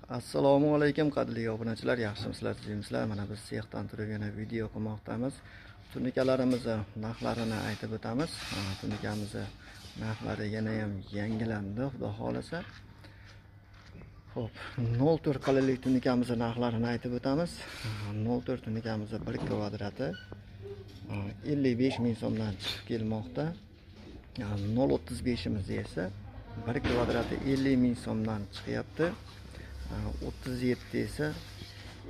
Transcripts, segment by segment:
Assalomu alaykum qadrli obunachilar, yaxshimisizlar, tuzimsizlar? Mana biz sexdan turib yana video qilmoqdamiz. Tunikalarimizni narxlarini aytib o'tamiz. Tunikamizni narxlari yana ham yangilandi, xudo xolasa. Xo'p, 04 qalinlik tunikamizni narxlarini aytib o'tamiz. 04 tunikamizni 1 kvadrati 55 ming so'mdan chiqib kelmoqda. 0.35 imiz esa 1 kvadrati 50 ming so'mdan chiqyapti. 37 esa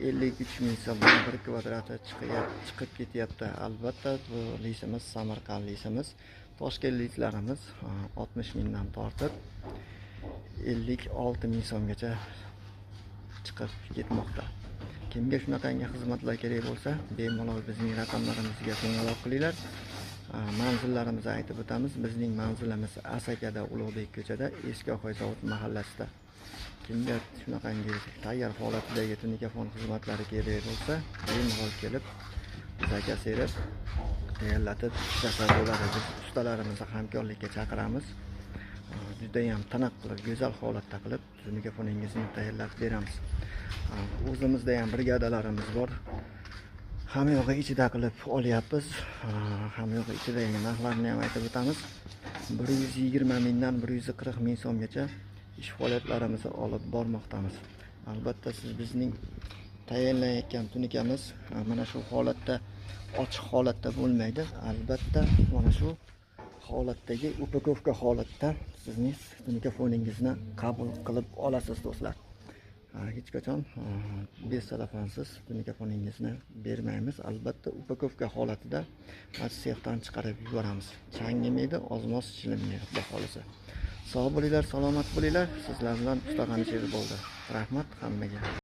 53 ming so'mdan 1 kvadrati chiqib ketyapti. Albatta bu lisimiz Samarqand lisimiz. Toshkent lislarimiz 60 mingdan tortib 56 ming so'mgacha chiqib ketmoqda. Kimga shunaqangi xizmatlar kerak bo'lsa, bemalol bizning raqamlarimizga qo'ng'iroq qilinglar. Manzillarimizni aytib o'tamiz. Bizning manzilimiz Asakada, Ulug'bek ko'chada, Eski Oqoy zavod mahallasida. Kimga shunaqangi tayyor holatdagi tunikafon xizmatlari kerak bo'lsa, bemalol kelib bizga serib tayyorlatib ishlasa bo'ladi. Biz ustalarimizni hamkorlikka chaqiramiz. Juda ham tiniq qilib, go'zal holatda qilib tunikafoningizni tayyorlab beramiz. O'zimizda ham brigadalarimiz bor. Hamma yo'g'i ichida qilib olyapmiz. Hamma yo'g'i ichida narxlarni ham aytib o'tamiz. 120 mingdan 140 ming so'mgacha ish faoliyatlarimizni olib bormoqdamiz. Albatta siz bizning tayyorlayotgan tunikamiz mana shu holatda, ochiq holatda bo'lmaydi. Albatta mana shu holatdagi upakovka holatda sizning tunikafoningizni qabul qilib olasiz do'stlar. Hech qachon besalafansiz tunikafoningizni bermaymiz. Albatta upakovka holatida sexdan chiqarib yuboramiz. Changimaydi, ozmoz shilinmaydi, xudo xolasa. Sog' bo'linglar, salomat bo'linglar. Sizlar bilan Usta G'anisher bo'ldi. Rahmat hammaga.